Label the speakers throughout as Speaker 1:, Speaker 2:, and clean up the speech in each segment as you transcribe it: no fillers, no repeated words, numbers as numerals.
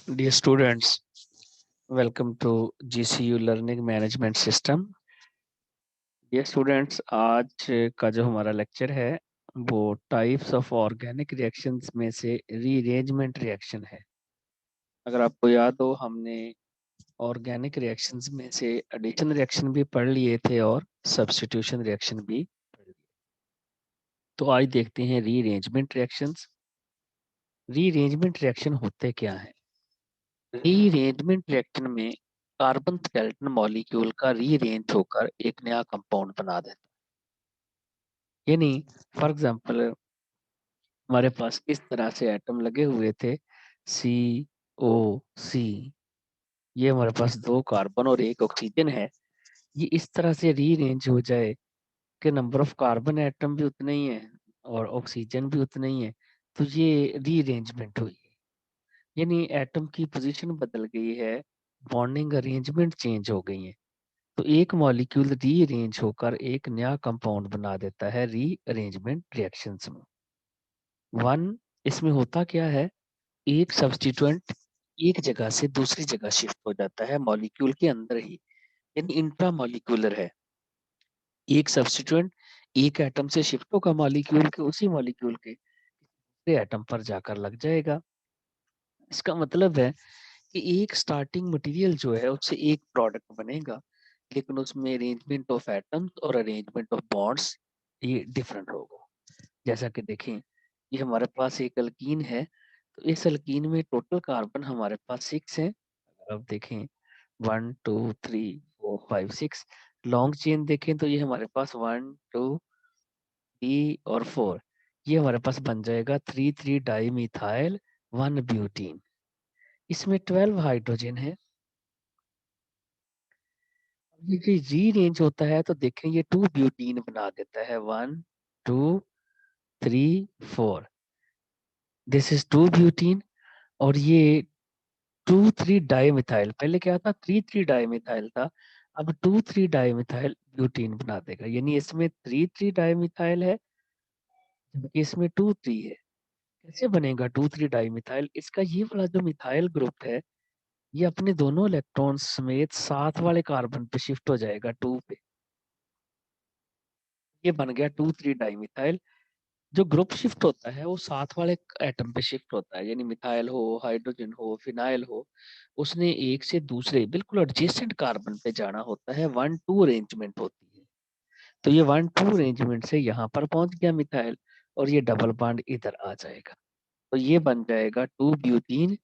Speaker 1: Dear students, welcome to GCU Learning Management System. Dear students, आज का जो हमारा लेक्चर है वो टाइप्स ऑफ ऑर्गेनिक रिएक्शंस में से रीअरेंजमेंट रिएक्शन है। अगर आपको याद हो हमने ऑर्गेनिक रिएक्शंस में से एडिशन रिएक्शन भी पढ़ लिए थे और सब्स्टिट्यूशन रिएक्शन भी पढ़ लिए। तो आज देखते हैं रीअरेंजमेंट रिएक्शंस। रीअरेंजमेंट रिएक्शन होते क्या है? रीअरेंजमेंट रिएक्शन में कार्बन स्केलेटन मॉलिक्यूल का रीअरेंज होकर एक नया कंपाउंड बना देता है। यानी फॉर एग्जांपल हमारे पास इस तरह से एटम लगे हुए थे COC, ये हमारे पास 2 कार्बन और 1 ऑक्सीजन है। ये इस तरह से रीअरेंज हो जाए कि नंबर ऑफ कार्बन एटम भी उतने ही है और ऑक्सीजन भी उतने ही है, तो ये रीअरेंजमेंट हुई। यानी एटम की पोजीशन बदल गई है, बॉन्डिंग अरेंजमेंट चेंज हो गई है। तो एक मॉलिक्यूल रीअरेंज होकर एक नया कंपाउंड बना देता है रीअरेंजमेंट रिएक्शंस में। वन, इसमें होता क्या है, एक सब्स्टिट्यूएंट एक जगह से दूसरी जगह शिफ्ट हो जाता है मॉलिक्यूल के अंदर ही, यानी इंट्रा मॉलिक्यूलर है। एक सब्स्टिट्यूएंट एक एटम से शिफ्ट होगा मॉलिक्यूल के, उसी मॉलिक्यूल के दूसरे एटम पर जाकर लग जाएगा। इसका मतलब है कि एक स्टार्टिंग मटेरियल जो है उससे एक प्रोडक्ट बनेगा, लेकिन उसमें अरेंजमेंट ऑफ एटम्स और अरेंजमेंट ऑफ बॉन्ड्स ये डिफरेंट होगा। जैसा कि देखें, ये हमारे पास एक अल्कीन है, तो इस अल्कीन में टोटल कार्बन हमारे पास 6 है। अगर आप देखें 1 2 3 4 5 6, लॉन्ग चेन देखें तो ये हमारे पास 1 2 3 और 4, ये हमारे पास बन जाएगा 3 डाई मिथाइल 1 ब्यूटीन। इसमें 12 हाइड्रोजन है। ये रीअरेंज होता है तो देखें ये 2 ब्यूटीन बना देता है, 1 2 3 4, दिस इज 2 ब्यूटीन। और ये 2 3 डाई मिथाइल, पहले क्या था 3 डाई मिथाइल था, अब 2 3 डाई मिथाइल ब्यूटीन बना देगा। यानी इसमें 3 डाई मिथाइल है जबकि इसमें 2 3 है। कैसे बनेगा 2 3 डाई मिथाइल? इसका ये वाला जो मिथाइल ग्रुप है ये अपने दोनों इलेक्ट्रॉन समेत साथ वाले कार्बन पे शिफ्ट हो जाएगा 2 पे, ये बन गया 2 3 डाई मिथाइल। जो ग्रुप शिफ्ट होता है वो साथ वाले एटम पे शिफ्ट होता है, यानी मिथाइल हो, हाइड्रोजन हो, फिनाइल हो, उसने एक से दूसरे बिल्कुल एडजेसेंट कार्बन पे जाना होता है, 1 2 अरेंजमेंट होती है। तो ये 1 2 अरेंजमेंट से यहाँ पर पहुंच गया मिथाइल और ये डबल बॉन्ड इधर आ जाएगा, तो ये बन जाएगा 2 ब्यूटीन।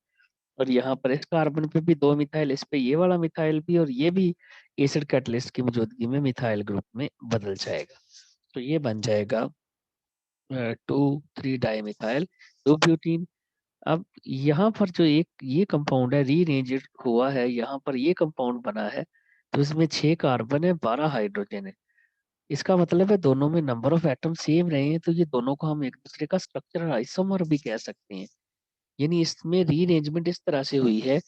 Speaker 1: और यहाँ पर इस कार्बन पे भी 2 मिथाइल, इस पे ये वाला मिथाइल भी, और ये भी एसिड कैटलिस्ट की मौजूदगी में मिथाइल ग्रुप में बदल जाएगा। तो ये बन जाएगा 2 3 डाई मिथाइल 2 ब्यूटीन। अब यहाँ पर जो एक ये कंपाउंड है रीअरेंज हुआ है, यहाँ पर ये कंपाउंड बना है, तो इसमें 6 कार्बन है 12 हाइड्रोजन है। इसका मतलब है दोनों में नंबर ऑफ एटम सेम रहे हैं, तो ये दोनों को हम एक दूसरे का स्ट्रक्चरल आइसोमर भी कह सकते हैं। यानी इसमें रीअरेंजमेंट इस तरह से हुई है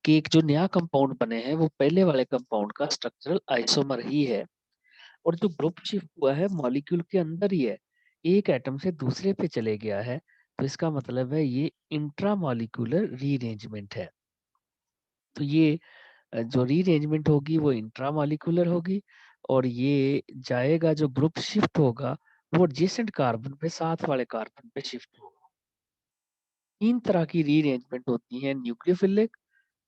Speaker 1: कि एक जो नया कंपाउंड बने हैं वो पहले वाले कंपाउंड का स्ट्रक्चरल आइसोमर ही है, और जो ग्रुप शिफ्ट हुआ है मॉलिक्यूल के अंदर ही है, एक एटम से दूसरे पे चले गया है, तो इसका मतलब है ये इंट्रा मॉलिक्यूलर रीअरेंजमेंट है। तो ये जो रीअरेंजमेंट होगी वो इंट्रा मॉलिक्यूलर होगी, और ये जाएगा जो ग्रुप शिफ्ट होगा वो एडजेसेंट कार्बन पे साथ वाले कार्बन पे शिफ्ट होगा। 3 तरह की रीअरेंजमेंट होती है, न्यूक्लियोफिलिक,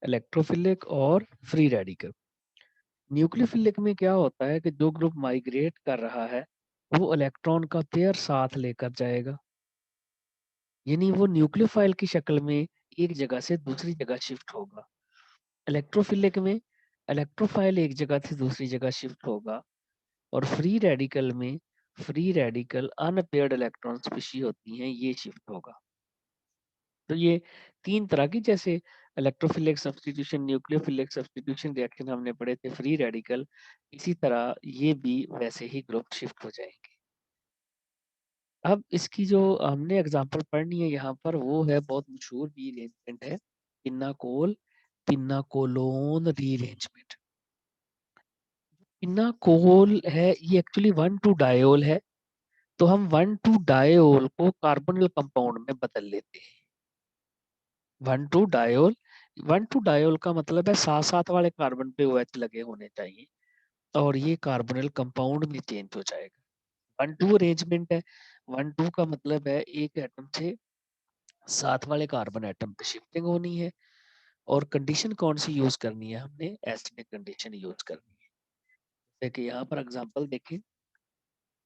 Speaker 1: इलेक्ट्रोफिलिक और फ्री रेडिकल। न्यूक्लियोफिलिक में क्या होता है कि जो ग्रुप माइग्रेट कर रहा है वो इलेक्ट्रॉन का पेयर साथ लेकर जाएगा, यानी वो न्यूक्लियोफाइल की शक्ल में एक जगह से दूसरी जगह शिफ्ट होगा। इलेक्ट्रोफिलिक में इलेक्ट्रोफाइल एक जगह से दूसरी जगह शिफ्ट होगा, और फ्री रेडिकल में free radical unpaired electron species होती हैं, ये शिफ्ट होगा। तो ये 3 तरह की, जैसे electrophilic substitution, nucleophilic substitution reaction हमने पढ़े थे, फ्री रेडिकल, इसी तरह ये भी वैसे ही ग्रुप शिफ्ट हो जाएंगे। अब इसकी जो हमने एग्जांपल पढ़नी है यहाँ पर वो है बहुत मशहूर रीअरेंजमेंट है, पिनाकोल पिनाकोलोन रीअरेंजमेंट। पिनाकोल है ये एक्चुअली 1 2 डायोल है, तो हम 1 2 डायोल को कार्बोनिल कंपाउंड में बदल लेते हैं। 1 2 डायोल 1,2 डायोल का मतलब है साथ साथ वाले कार्बन पे OH लगे होने चाहिए और ये कार्बोनिल कंपाउंड में चेंज हो जाएगा। 1,2 अरेंजमेंट है। 1,2 का मतलब है एक एटम से साथ वाले कार्बन एटम पे शिफ्टिंग होनी है और कंडीशन कौन सी यूज करनी है, हमने एसिडिक कंडीशन यूज करनी है। देखिए यहाँ पर एग्जांपल देखें,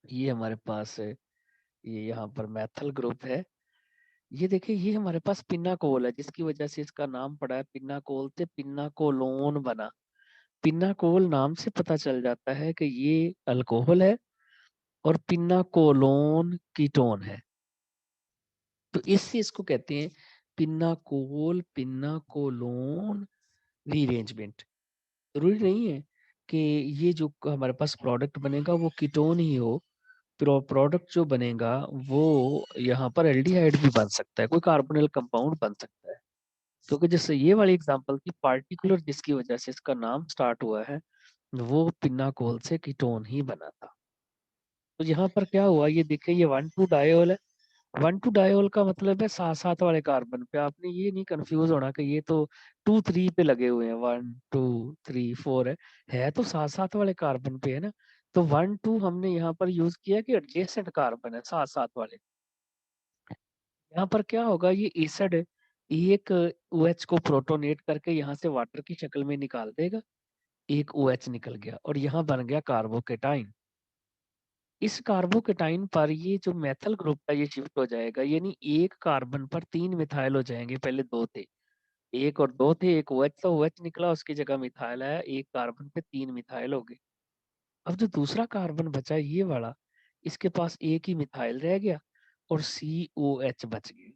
Speaker 1: ये हमारे पास ये यहाँ पर मैथल ग्रुप है। ये देखिए ये हमारे पास पिनाकोल है जिसकी वजह से इसका नाम पड़ा है पिनाकोल से पिनाकोलोन बना। पिनाकोल नाम से पता चल जाता है कि ये अल्कोहल है और पिनाकोलोन कीटोन है। तो इससे इसको कहते हैं पिनाकोल पिनाकोलोन रीअरेंजमेंट। जरूरी नहीं है कि ये जो हमारे पास प्रोडक्ट बनेगा वो कीटोन ही हो। प्रोडक्ट जो बनेगा वो यहाँ पर एल्डिहाइड भी बन सकता है, कोई कार्बोनिल कंपाउंड बन सकता है। क्योंकि जैसे ये वाली एग्जांपल थी, पार्टिकुलर जिसकी वजह से इसका नाम स्टार्ट हुआ है वो पिनाकोल से कीटोन ही बना था। तो यहाँ पर क्या हुआ, ये देखिए ये 1,2 डायोल है। 1,2 डायोल का मतलब है साथ साथ वाले कार्बन पे। आपने ये नहीं कंफ्यूज होना कि ये तो 2 3 पे लगे हुए हैं, 1 2 3 4 है तो साथ साथ वाले कार्बन पे है ना। तो 1 2 हमने यहाँ पर यूज किया कि एडजेसेंट कार्बन है साथ साथ वाले। यहाँ पर क्या होगा, ये एसिड एक OH को प्रोटोनेट करके यहाँ से वाटर की शक्ल में निकाल देगा, एक OH निकल गया और यहाँ बन गया कार्बोकेटाइन। इस कार्बोकेटाइन पर ये जो मेथल ग्रुप है ये शिफ्ट हो जाएगा, यानी एक कार्बन पर 3 मिथाइल हो जाएंगे। पहले 2 थे, एक और 2 थे, एक OH था, OH निकला, उसकी जगह मिथाइल आया, एक कार्बन पे 3 मिथाइल हो गए। अब जो दूसरा कार्बन बचा ये वाला, इसके पास एक ही मिथाइल रह गया और COH बच गए।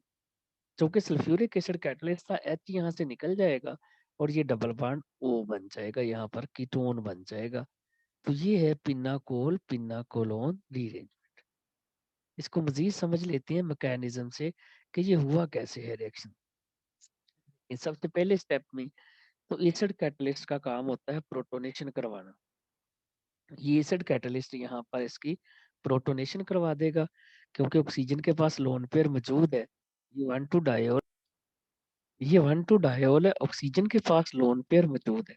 Speaker 1: क्योंकि सल्फ्यूरिक एसिड कैटलिस्ट था, H यहाँ से निकल जाएगा और ये डबल बॉन्ड O बन जाएगा, यहाँ पर कीटोन बन जाएगा। तो ये है पिनाकोल पिनाकोलोन रीअरेंजमेंट। इसको मजीद समझ लेते हैं मैकेनिज्म से कि ये हुआ कैसे है रिएक्शन। इन सबसे पहले स्टेप में तो एसिड कैटलिस्ट का काम होता है प्रोटोनेशन करवाना। ये एसिड कैटलिस्ट यहाँ पर इसकी प्रोटोनेशन करवा देगा, क्योंकि ऑक्सीजन के पास लोन पेयर मौजूद है। ये 1,2 डायोल, ये 1,2 डायोल है, ऑक्सीजन के पास लोन पेयर मौजूद है।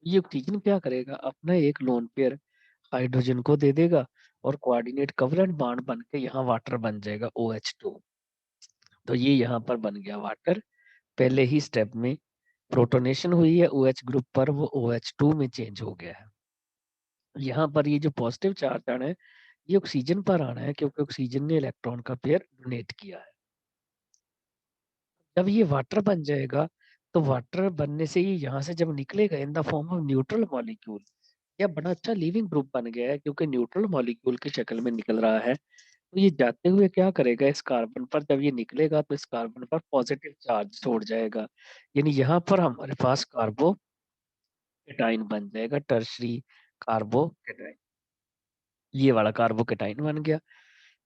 Speaker 1: ये ऑक्सीजन क्या करेगा, अपना एक लोन पेयर हाइड्रोजन को दे देगा और कोऑर्डिनेट कवलेंट बॉन्ड बन के यहाँ वाटर बन जाएगा OH2। तो ये यहाँ पर बन गया वाटर। पहले ही स्टेप में प्रोटोनेशन हुई है OH ग्रुप पर, वो OH2 में चेंज हो गया है। यहाँ पर ये जो पॉजिटिव चार्ज आना है ये ऑक्सीजन पर आना है, क्योंकि ऑक्सीजन ने इलेक्ट्रॉन का पेयर डोनेट किया है। जब ये वाटर बन जाएगा तो वाटर बनने से ही यहाँ से जब निकलेगा in the form of neutral molecule, यह बड़ा अच्छा लिविंग ग्रुप बन गया है, क्योंकि न्यूट्रल मॉलिक्यूल की शक्ल में निकल रहा है। तो ये जाते हुए क्या करेगा, इस कार्बन पर जब ये निकलेगा तो इस कार्बन पर पॉजिटिव चार्ज छोड़ जाएगा, यानी यहाँ पर हमारे पास कार्बोकेटाइन बन जाएगा, टर्शरी कार्बोकेटाइन। ये वाला कार्बोकेटाइन बन गया।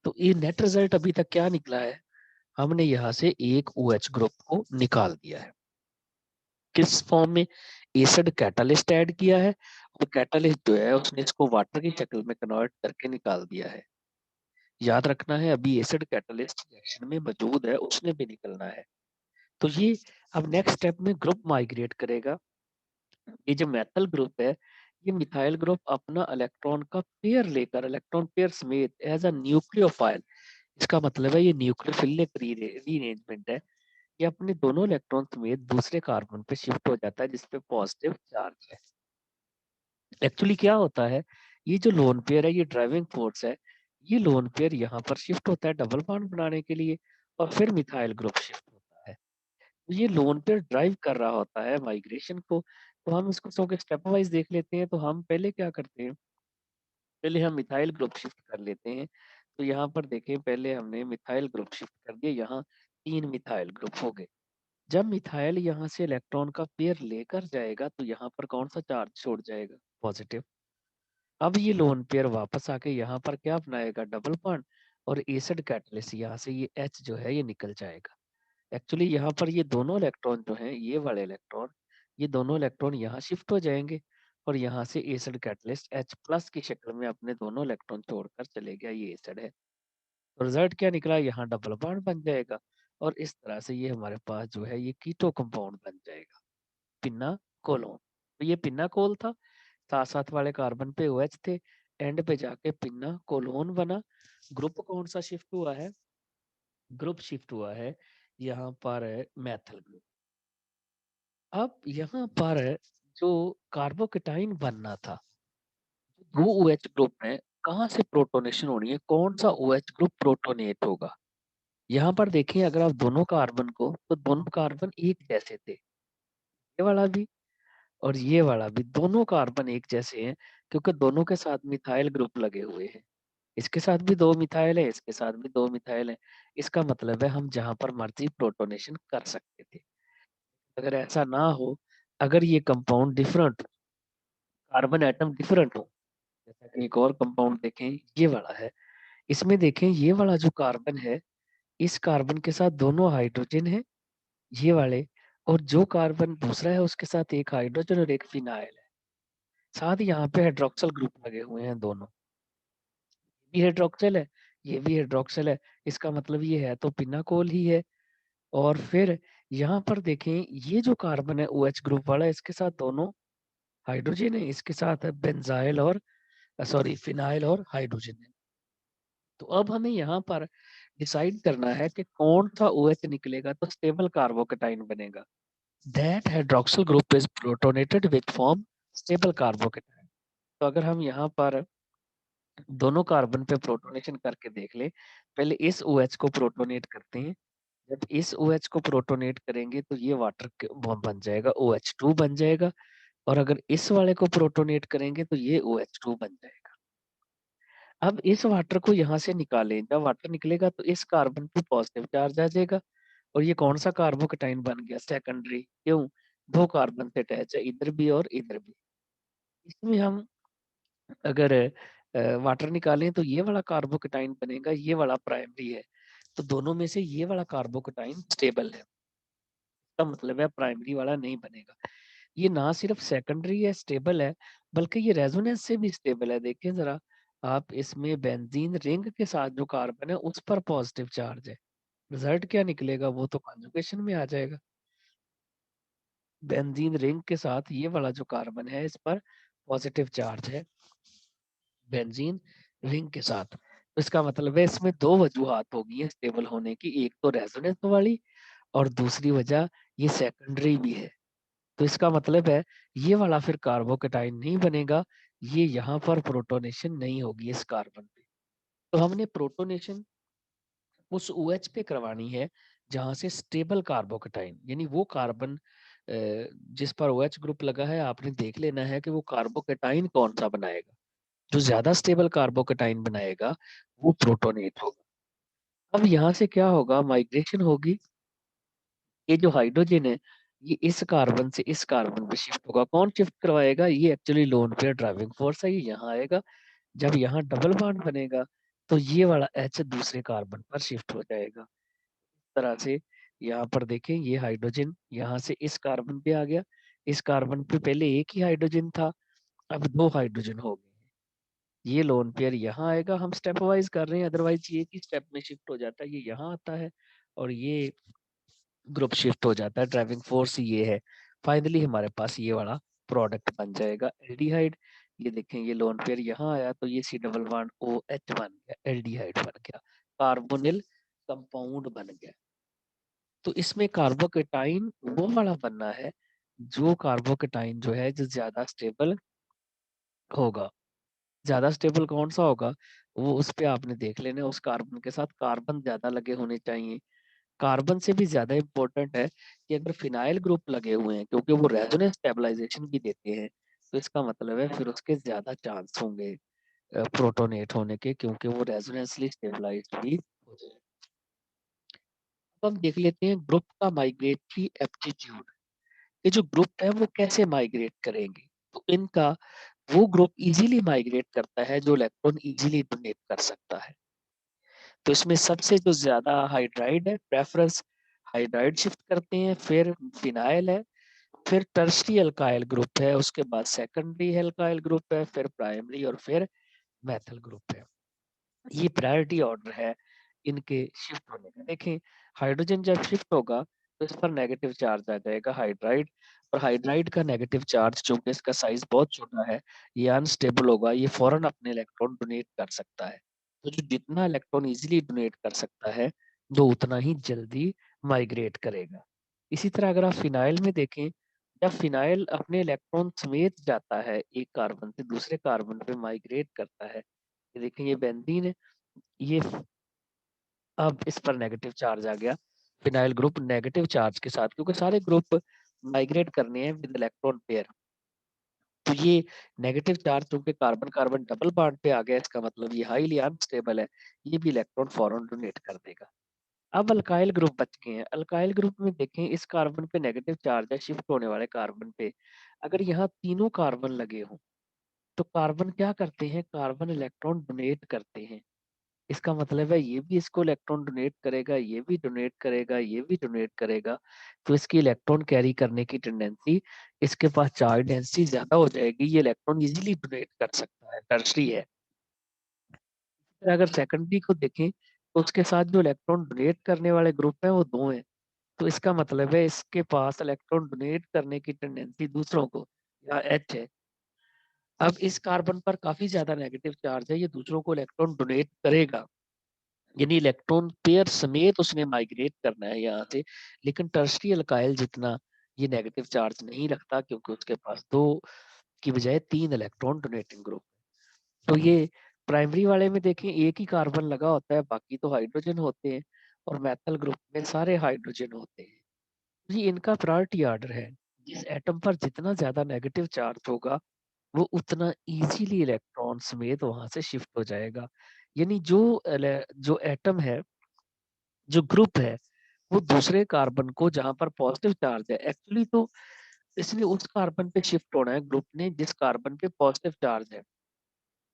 Speaker 1: तो ये नेट रिजल्ट अभी तक क्या निकला है, हमने यहाँ से एक OH ग्रुप को निकाल दिया है। किस फॉर्म में, एसिड कैटालिस्ट ऐड किया है और कैटालिस्ट जो है उसने इसको वाटर की शक्ल में कन्वर्ट करके निकाल दिया है। याद रखना है अभी एसिड कैटालिस्ट रिएक्शन में मौजूद है, उसने भी निकलना है। तो ये अब नेक्स्ट स्टेप में ग्रुप माइग्रेट करेगा। ये जो मेथल ग्रुप है ये मिथाइल ग्रुप अपना इलेक्ट्रॉन का पेयर लेकर, इलेक्ट्रॉन पेयर समेत एज अ न्यूक्लियोफाइल, इसका मतलब है ये न्यूक्लियोफिलिक रीअरेंजमेंट है, ये अपने दोनों इलेक्ट्रॉन समेत दूसरे कार्बन पे शिफ्ट हो जाता है जिसपे पॉजिटिव चार्ज है। एक्चुअली क्या होता है, ये जो लोन पेयर है ये ड्राइविंग फोर्स है। ये लोन पेयर यहाँ पर शिफ्ट होता है डबल बॉन्ड बनाने के लिए और फिर मिथाइल ग्रुप शिफ्ट होता है। तो ये लोन पेयर ड्राइव कर रहा होता है माइग्रेशन को। तो हम इसको स्टेप वाइज देख लेते हैं। तो हम पहले क्या करते हैं, पहले हम मिथाइल ग्रुप शिफ्ट कर लेते हैं। तो यहाँ पर देखें, पहले हमने मिथाइल ग्रुप शिफ्ट कर दिया, यहाँ 3 मिथाइल ग्रुप हो गए। जब मिथाइल यहाँ से इलेक्ट्रॉन का पेयर लेकर जाएगा तो यहाँ पर कौन सा चार्ज छोड़ जाएगा, पॉजिटिव। अब ये लोन पेयर वापस आके यहाँ पर क्या बनाएगा, डबल बॉन्ड, और एसिड कैटलिस्ट यहाँ से ये H जो है ये निकल जाएगा। एक्चुअली यहाँ पर ये दोनों इलेक्ट्रॉन जो हैं, ये वाले इलेक्ट्रॉन, ये दोनों इलेक्ट्रॉन यहाँ शिफ्ट हो जाएंगे और यहाँ से एसिड कैटलिस्ट H+ की शक्ल में अपने दोनों इलेक्ट्रॉन छोड़कर चले गया, ये एसिड है। तो रिजल्ट क्या निकला, यहाँ डबल बॉन्ड बन जाएगा और इस तरह से ये हमारे पास जो है ये कीटो कंपाउंड बन जाएगा, पिनाकोलोन। तो ये पिनाकोल था, साथ-साथ वाले कार्बन पे OH थे, एंड पे जाके पिनाकोलोन बना। ग्रुप कौन सा शिफ्ट हुआ है? ग्रुप शिफ्ट हुआ है यहाँ पर मेथल ग्रुप। अब यहाँ पर जो कार्बोकेटाइन बनना था, दो OH ग्रुप में कहाँ से प्रोटोनेशन होनी है, कौन सा OH ग्रुप प्रोटोनेट होगा? यहाँ पर देखिए अगर आप दोनों कार्बन को, तो दोनों कार्बन एक जैसे थे, ये वाला भी और ये वाला भी, दोनों कार्बन एक जैसे हैं क्योंकि दोनों के साथ मिथाइल ग्रुप लगे हुए हैं। इसके साथ भी 2 मिथाइल है, इसके साथ भी 2 मिथाइल है। इसका मतलब है हम जहाँ पर मर्ज़ी प्रोटोनेशन कर सकते थे। अगर ऐसा ना हो, अगर ये compound different, carbon atom different हो, जैसा कि एक और कंपाउंड देखें, ये वाला है। इसमें देखें ये वाला जो कार्बन है, इस कार्बन के साथ दोनों हाइड्रोजन है, ये वाले, और जो कार्बन दूसरा है उसके साथ एक हाइड्रोजन और एक फिनाइल है। साथ ही यहाँ पे हाइड्रॉक्सिल ग्रुप लगे हुए हैं दोनों। ये हाइड्रॉक्सिल है, ये भी हाइड्रॉक्सिल है। इसका मतलब ये है तो पिनाकोल ही है। और फिर यहाँ पर देखें ये जो कार्बन है OH ग्रुप वाला, इसके साथ दोनों हाइड्रोजन है, इसके साथ है बेंजाइल और सॉरी फिनाइल और हाइड्रोजन है। तो अब हमें यहाँ पर डिसाइड करना है कि कौन सा OH निकलेगा तो स्टेबल कार्बोकेटाइन बनेगा। That hydroxyl group is protonated with form stable carbocation. तो अगर हम यहाँ पर दोनों कार्बन पे प्रोटोनेशन करके देख ले, पहले इस OH को प्रोटोनेट करते हैं। जब इस OH को प्रोटोनेट करेंगे तो ये वाटर बन जाएगा, OH2 बन जाएगा। और अगर इस वाले को प्रोटोनेट करेंगे तो ये OH2 बन जाएगा। अब इस वाटर को यहाँ से निकालें, जब वाटर निकलेगा तो इस कार्बन पे पॉजिटिव चार्ज आ जाएगा और ये कौन सा कार्बोकेटाइन बन गया? सेकेंडरी। क्यों? दो कार्बन से अटैच है, इधर भी और इधर भी। इसमें हम अगर वाटर निकालें तो ये वाला कार्बोकेटाइन बनेगा, ये वाला प्राइमरी है। तो दोनों में से ये वाला कार्बोकेटाइन स्टेबल है। इसका मतलब है प्राइमरी वाला नहीं बनेगा। ये ना सिर्फ सेकेंडरी है, स्टेबल है, बल्कि ये रेजोनेंस से भी स्टेबल है। देखिए जरा आप, इसमें बेंजीन रिंग के साथ जो कार्बन है उस पर पॉजिटिव चार्ज है। रिजल्ट क्या निकलेगा? वो तो कॉन्जुगेशन में आ जाएगा। बेंजीन रिंग के साथ ये वाला जो कार्बन है इस पर पॉजिटिव चार्ज है बेंजीन रिंग के साथ। तो इसका मतलब है इसमें दो वजूहात होगी है स्टेबल होने की, एक तो रेजोनेंस वाली और दूसरी वजह ये सेकेंडरी भी है। तो इसका मतलब है ये वाला फिर कार्बोकेटाइन नहीं बनेगा, ये यहाँ पर प्रोटोनेशन नहीं होगी इस कार्बन पे। तो हमने प्रोटोनेशन उस OH पे करवानी है जहां से स्टेबल कार्बोकेटाइन, यानी वो कार्बन जिस पर OH ग्रुप लगा है, आपने देख लेना है कि वो कार्बोकेटाइन कौन सा बनाएगा। जो ज्यादा स्टेबल कार्बोकेटाइन बनाएगा वो प्रोटोनेट होगा। अब यहाँ से क्या होगा? माइग्रेशन होगी। ये जो हाइड्रोजन है ये इस कार्बन से इस कार्बन पे शिफ्ट होगा। कौन शिफ्ट करवाएगा? ये actually lone pair driving force है, ये यहाँ आएगा। जब यहाँ डबल बॉन्ड बनेगा तो ये वाला H दूसरे कार्बन पर शिफ्ट हो जाएगा। इस तरह से यहाँ पर देखें ये हाइड्रोजन यहाँ से इस कार्बन पे आ गया। इस कार्बन पे पहले एक ही हाइड्रोजन था, अब दो हाइड्रोजन हो गए। ये लोन पेयर यहाँ आएगा। हम स्टेप वाइज कर रहे हैं, अदरवाइज ये एक ही स्टेप में शिफ्ट हो जाता है, ये यहाँ आता है और ये ग्रुप शिफ्ट हो जाता है। ड्राइविंग फोर्स ये है। फाइनली हमारे पास ये वाला प्रोडक्ट बन जाएगा एल्डिहाइड। ये देखें ये लोन पेयर यहाँ आया तो ये C डबल बॉन्ड OH बन गया, एल्डिहाइड बन गया, कार्बोनिल कंपाउंड बन गया। तो इसमें कार्बोकेटाइन वो वाला बनना है जो कार्बोकेटाइन जो है जो ज्यादा स्टेबल होगा। ज्यादा स्टेबल कौन सा होगा? वो उस पे आपने देख लेना है, उस कार्बन के साथ कार्बन ज्यादा लगे होने चाहिए। कार्बन से भी ज्यादा इंपॉर्टेंट है कि अगर फिनाइल ग्रुप लगे हुए हैं, क्योंकि वो रेजोनेंस स्टेबलाइजेशन भी देते हैं, तो इसका मतलब है फिर उसके ज्यादा चांस होंगे प्रोटोनेट होने के, क्योंकि वो रेजोनेंसली स्टेबलाइज्ड भी हो जाए। अब हम देख लेते हैं ग्रुप का माइग्रेटरी एप्टीट्यूड। ये जो ग्रुप है वो कैसे माइग्रेट करेंगे? तो इनका वो ग्रुप इजीली माइग्रेट करता है जो इलेक्ट्रॉन इजीली डोनेट कर सकता है। तो इसमें सबसे जो ज्यादा हाइड्राइड है, प्रेफरेंस हाइड्राइड शिफ्ट करते हैं, फिर फिनाइल है, फिर टर्शरी अल्काइल ग्रुप है, उसके बाद सेकेंडरी अल्काइल ग्रुप है, फिर प्राइमरी और फिर मेथल ग्रुप है। ये प्रायोरिटी ऑर्डर है इनके शिफ्ट होने का। देखें हाइड्रोजन जब शिफ्ट होगा तो इस पर नेगेटिव चार्ज आ जाएगा हाइड्राइड, और हाइड्राइड का नेगेटिव चार्ज चूंकि इसका साइज बहुत छोटा है, ये अनस्टेबल होगा, ये फौरन अपने इलेक्ट्रॉन डोनेट कर सकता है। तो जो जितना इलेक्ट्रॉन इजीली डोनेट कर सकता है वो उतना ही जल्दी माइग्रेट करेगा। इसी तरह अगर आप फिनाइल में देखें, जब फिनाइल अपने इलेक्ट्रॉन समेत जाता है एक कार्बन से दूसरे कार्बन पे माइग्रेट करता है, ये देखें ये बेंजीन है, ये अब इस पर नेगेटिव चार्ज आ गया, फिनाइल ग्रुप नेगेटिव चार्ज के साथ, क्योंकि सारे ग्रुप माइग्रेट करने हैं विद इलेक्ट्रॉन पेयर। तो ये नेगेटिव चार्ज चूंकि कार्बन कार्बन डबल बॉन्ड पे आ गया, इसका मतलब ये हाईली अनस्टेबल है, ये भी इलेक्ट्रॉन फॉरन डोनेट कर देगा। अब अल्काइल ग्रुप बच गए हैं। अल्काइल ग्रुप में देखें इस कार्बन पे नेगेटिव चार्ज है शिफ्ट होने वाले कार्बन पे। अगर यहाँ तीनों कार्बन लगे हों तो कार्बन क्या करते हैं, कार्बन इलेक्ट्रॉन डोनेट करते हैं। इसका मतलब है ये भी इसको इलेक्ट्रॉन डोनेट करेगा, ये भी डोनेट करेगा, ये भी डोनेट करेगा, तो इसकी इलेक्ट्रॉन कैरी करने की टेंडेंसी, इसके पास चार्ज डेंसिटी ज्यादा हो जाएगी, ये इलेक्ट्रॉन इजीली डोनेट कर सकता है, टर्शरी है। फिर अगर सेकेंडरी को देखें तो उसके साथ जो इलेक्ट्रॉन डोनेट करने वाले ग्रुप है वो दो हैं, तो इसका मतलब है इसके पास इलेक्ट्रॉन डोनेट करने की टेंडेंसी दूसरों को, या एच है। अब इस कार्बन पर काफी ज्यादा नेगेटिव चार्ज है, ये दूसरों को इलेक्ट्रॉन डोनेट करेगा, यानी इलेक्ट्रॉन पेयर समेत उसने माइग्रेट करना है यहाँ से। लेकिन टर्शरी अल्काइल जितना ये नेगेटिव चार्ज नहीं रखता, क्योंकि उसके पास दो की बजाय तीन इलेक्ट्रॉन डोनेटिंग ग्रुप। तो ये प्राइमरी वाले में देखें एक ही कार्बन लगा होता है, बाकी तो हाइड्रोजन होते हैं, और मेथल ग्रुप में सारे हाइड्रोजन होते हैं। तो ये इनका प्रायोरिटी ऑर्डर है, जिस एटम पर जितना ज्यादा नेगेटिव चार्ज होगा वो उतना इजीली इलेक्ट्रॉन समेत वहां से शिफ्ट हो जाएगा। यानी जो एटम है, जो ग्रुप है, वो दूसरे कार्बन को जहां पर पॉजिटिव चार्ज है, एक्चुअली तो इसने उस कार्बन पे शिफ्ट होना है ग्रुप ने जिस कार्बन पे पॉजिटिव चार्ज है।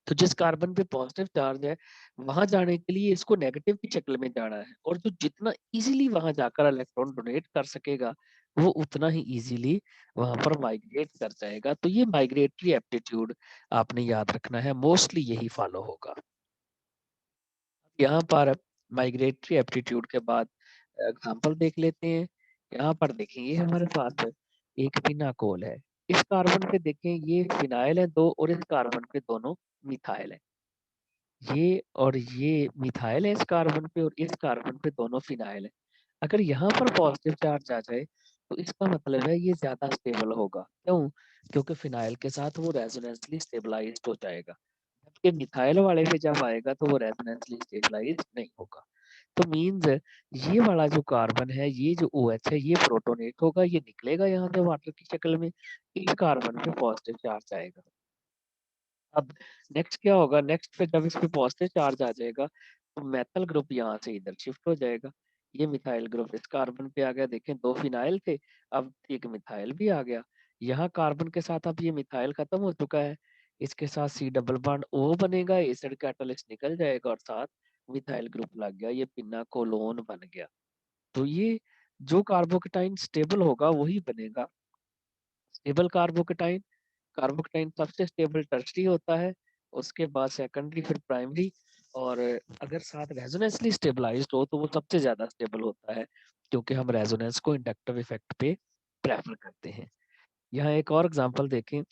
Speaker 1: तो जिस कार्बन पे पॉजिटिव चार्ज है वहां जाने के लिए इसको नेगेटिव की शक्ल में जाना है, और जो जितना इजीली वहां जाकर इलेक्ट्रॉन डोनेट कर सकेगा वो उतना ही इजीली वहां पर माइग्रेट कर जाएगा। तो ये माइग्रेटरी एप्टीट्यूड आपने याद रखना है, मोस्टली यही फॉलो होगा। यहाँ पर माइग्रेटरी एप्टीट्यूड के बाद एग्जाम्पल देख लेते हैं। यहाँ पर देखें ये हमारे पास एक फिनाकोल है, इस कार्बन पे देखें ये फिनाइल है दो, और इस कार्बन पे दोनों मिथाइल है। ये और ये मिथाइल है इस कार्बन पे, और इस कार्बन पे दोनों फिनाइल है। अगर यहाँ पर पॉजिटिव चार्ज आ जाए तो इसका मतलब है ये ज्यादा स्टेबल होगा। क्यों? क्योंकि फिनाइल के साथ वो रेजोनेंसली स्टेबलाइज्ड हो जाएगा, जबकि मिथाइल वाले पे जब आएगा तो वो रेजोनेंसली स्टेबलाइज्ड नहीं होगा। तो मीन्स ये वाला जो कार्बन है, ये जो OH है, ये प्रोटोनेट होगा, ये निकलेगा यहाँ से वाटर की शक्ल में, इस कार्बन पे पॉजिटिव चार्ज आएगा। अब नेक्स्ट क्या होगा, नेक्स्ट पे जब इस पे पॉजिटिव चार्ज आ जाएगा तो मेथल ग्रुप यहाँ से इधर शिफ्ट हो जाएगा, ये मिथाइल ग्रुप इस कार्बन पे आ गया। देखें दो फिनाइल थे, अब एक मिथाइल भी आ गया। यहाँ कार्बन के साथ अब ये मिथाइल खत्म हो चुका है, इसके साथ C डबल बॉन्ड O बनेगा, एसिड कैटलिस्ट निकल जाएगा और साथ मिथाइल ग्रुप लग गया, ये पिनाकोलोन बन गया। तो ये जो कार्बोकेटाइन स्टेबल होगा वही बनेगा स्टेबल कार्बोकेटाइन। कार्बोकेटाइन सबसे स्टेबल टर्शरी होता है, उसके बाद सेकेंडरी, फिर प्राइमरी, और अगर साथ रेजोनेंसली स्टेबलाइज्ड हो तो वो सबसे ज्यादा स्टेबल होता है, क्योंकि हम रेजोनेंस को इंडक्टिव इफेक्ट पे प्रेफर करते हैं। यहाँ एक और एग्जांपल देखें,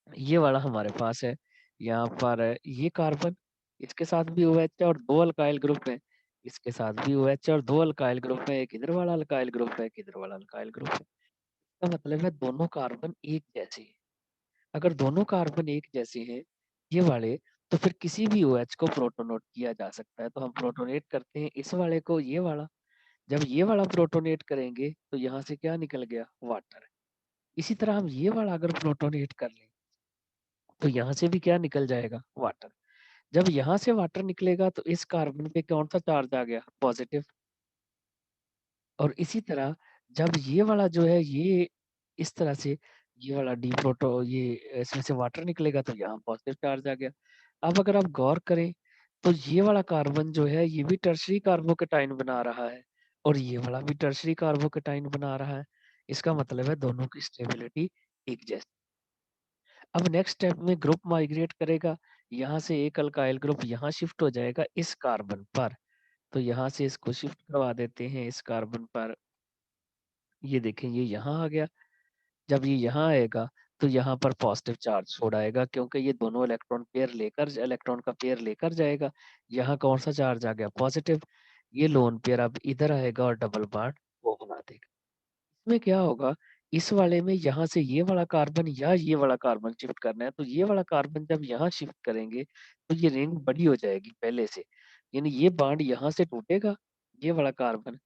Speaker 1: ये वाला हमारे पास है, यहाँ पर ये कार्बन, इसके साथ भी OH है और दो अल्काइल ग्रुप है, इसके साथ भी OH है और दो अल्काइल ग्रुप है, एक इधर वाला अल्काइल ग्रुप है, एक इधर वाला अल्काइल ग्रुप है। इसका मतलब है दोनों कार्बन एक जैसे हैं। अगर दोनों कार्बन एक जैसे हैं ये वाले, तो फिर किसी भी OH को प्रोटोनेट किया जा सकता है। तो हम प्रोटोनेट करते हैं इस वाले को, ये वाला, जब ये वाला प्रोटोनेट करेंगे तो यहाँ से क्या निकल गया, वाटर। इसी तरह हम ये वाला अगर प्रोटोनेट कर लें तो यहाँ से भी क्या निकल जाएगा, वाटर। जब यहाँ से वाटर निकलेगा तो इस कार्बन पे कौन सा चार्ज आ गया, पॉजिटिव। और इसी तरह जब ये वाला जो है ये इस तरह से, ये वाला डी प्रोटो, ये इसमें से वाटर निकलेगा तो यहाँ पॉजिटिव चार्ज आ गया। अब अगर आप गौर करें तो ये वाला कार्बन जो है ये भी टर्शरी कार्बोकेटाइन बना रहा है, और ये वाला भी टर्शरी कार्बोकेटाइन बना रहा है। इसका मतलब है दोनों की स्टेबिलिटी एक जैसी। अब नेक्स्ट स्टेप में ग्रुप माइग्रेट करेगा, यहाँ से एक अल्काइल ग्रुप यहाँ शिफ्ट हो जाएगा इस कार्बन पर, तो यहाँ से इसको शिफ्ट करवा देते हैं इस कार्बन पर। ये देखें ये यहाँ आ गया। जब ये यहाँ आएगा तो यहाँ पर पॉजिटिव चार्ज छोड़ आएगा क्योंकि ये दोनों इलेक्ट्रॉन का पेयर लेकर जाएगा। यहाँ कौन सा चार्ज आ गया? पॉजिटिव। ये लोन पेयर अब इधर आएगा और डबल बॉन्ड वो बना देगा। इसमें क्या होगा, इस वाले में यहाँ से ये वाला कार्बन या ये वाला कार्बन शिफ्ट करना है, तो ये वाला कार्बन जब यहाँ शिफ्ट करेंगे तो ये रिंग बड़ी हो जाएगी पहले से। यानी ये बॉन्ड यहाँ से टूटेगा, ये वाला कार्बन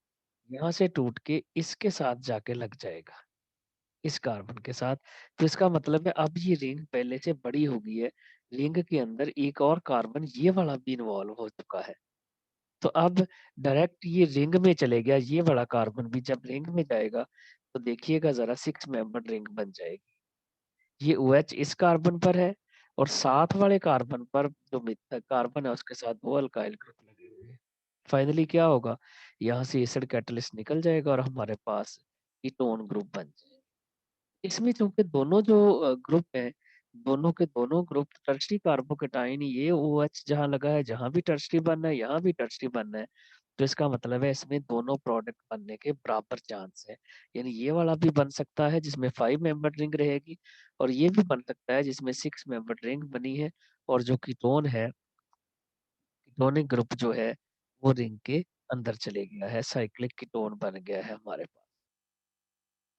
Speaker 1: यहाँ से टूट के इसके साथ जाके लग जाएगा, इस कार्बन के साथ। तो इसका मतलब है अब ये रिंग पहले से बड़ी हो गई है। रिंग के अंदर एक और कार्बन ये वाला भी इन्वॉल्व हो चुका है। तो अब डायरेक्ट ये रिंग में चले गया, ये वाला कार्बन भी जब रिंग में जाएगा तो देखिएगा ज़रा 6 मेंबर्ड रिंग बन जाएगी। ये OH इस कार्बन पर है और साथ वाले कार्बन पर जो कार्बन है उसके साथ 2 अल्काइल ग्रुप लगे हुए हैं। फाइनली क्या होगा, यहाँ से एसिड कैटलिस्ट निकल जाएगा और हमारे पास कीटोन ग्रुप बन जाएगा। इसमें चूँकि दोनों जो ग्रुप हैं, दोनों के दोनों ग्रुप टर्शरी कार्बोकेटाइन, ये OH जहाँ लगा है, जहाँ भी टर्शरी बनना है, यहाँ भी टर्शरी बनना है। तो इसका मतलब है इसमें दोनों प्रोडक्ट बनने के बराबर चांस है। यानी ये वाला भी बन सकता है जिसमें 5 मेंबर्ड रिंग रहेगी और ये भी बन सकता है जिसमें 6 मेंबर्ड रिंग बनी है और जो कीटोन है, कीटोनिक ग्रुप जो है, वो रिंग के अंदर चले गया है, साइक्लिक कीटोन बन गया है हमारे पास।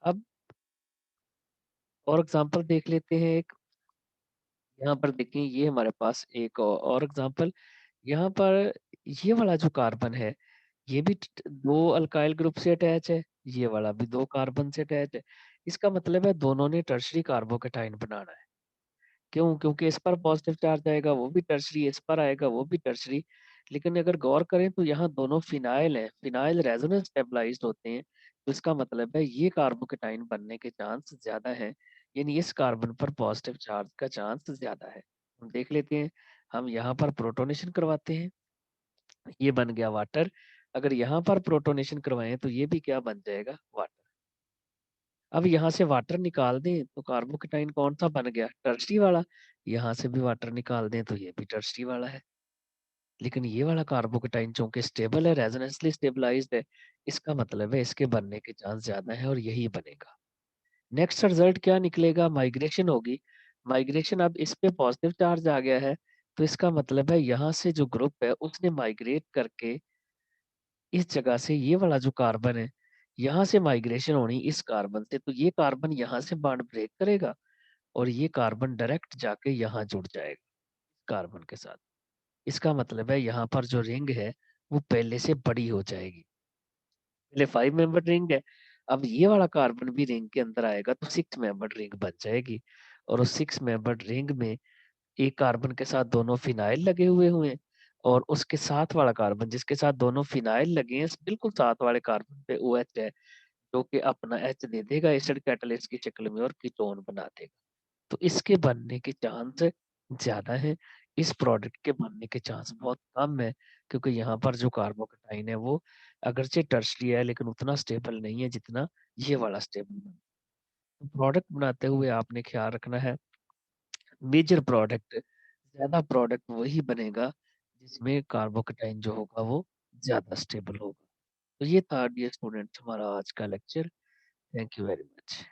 Speaker 1: अब और एग्ज़ाम्पल देख लेते हैं एक। यहाँ पर देखिए ये हमारे पास एक और एग्ज़ाम्पल, यहाँ पर ये वाला जो कार्बन है, ये भी 2 अल्काइल ग्रुप से अटैच है, ये वाला भी 2 कार्बन से अटैच है। इसका मतलब है दोनों ने टर्शरी कार्बोकेटाइन बनाना है। क्यों? क्योंकि इस पर पॉजिटिव चार्ज आएगा, वो भी टर्शरी, इस पर आएगा, वो भी टर्शरी। लेकिन अगर गौर करें तो यहाँ दोनों फिनाइल हैं, फिनाइल रेजोनेंस स्टेबलाइज्ड होते हैं, तो इसका मतलब है ये कार्बोकेटाइन बनने के चांस ज़्यादा हैं, यानी इस कार्बन पर पॉजिटिव चार्ज का चांस ज़्यादा है। हम देख लेते हैं, हम यहाँ पर प्रोटोनेशन करवाते हैं, ये बन गया वाटर। अगर यहाँ पर प्रोटोनेशन करवाएँ तो ये भी क्या बन जाएगा? वाटर। अब यहाँ से वाटर निकाल दें तो कार्बोकेटाइन कौन-सा बन गया? टर्शरी वाला। यहाँ से भी वाटर निकाल दें तो ये भी टर्शरी वाला है। लेकिन ये वाला कार्बोकेटाइन चूँकि स्टेबल है, रेजोनेंसली स्टेबलाइज़्ड है, इसका मतलब है इसके बनने के चांस ज़्यादा है और यही बनेगा। नेक्स्ट रिज़ल्ट क्या निकलेगा? माइग्रेशन होगी। माइग्रेशन, अब इस पे पॉजिटिव चार्ज आ गया है, तो इसका मतलब है यहाँ से जो ग्रुप है उसने माइग्रेट करके इस जगह से ये वाला जो कार्बन है, यहाँ से माइग्रेशन होनी इस कार्बन से, तो ये कार्बन यहाँ से बॉन्ड ब्रेक करेगा और ये कार्बन डायरेक्ट जाके यहाँ जुड़ जाएगा कार्बन के साथ। इसका मतलब है यहाँ पर जो रिंग है वो पहले से बड़ी हो जाएगी। पहले 5 मेंबर्ड रिंग है, अब ये वाला कार्बन भी रिंग के अंदर आएगा तो 6 मेंबर्ड रिंग बन जाएगी और उस 6 मेंबर्ड रिंग में एक कार्बन के साथ दोनों फिनाइल लगे हुए हैं और उसके साथ वाला कार्बन जिसके साथ दोनों फिनाइल लगे हैं, बिल्कुल साथ वाले कार्बन पे OH है, जो कि अपना H दे देगा एसिड कैटलिस्ट की शक्ल में और कीटोन बना देगा। तो इसके बनने के चांस ज़्यादा हैं, इस प्रोडक्ट के बनने के चांस बहुत कम है, क्योंकि यहाँ पर जो कार्बोकेटाइन है वो अगरचे टर्शरी है लेकिन उतना स्टेबल नहीं है जितना ये वाला स्टेबल है। तो प्रोडक्ट बनाते हुए आपने ख्याल रखना है, मेजर प्रोडक्ट, ज़्यादा प्रोडक्ट वही बनेगा जिसमें कार्बोकेटाइन जो होगा वो ज़्यादा स्टेबल होगा। तो ये था डियर स्टूडेंट्स हमारा आज का lecture. Thank you very much.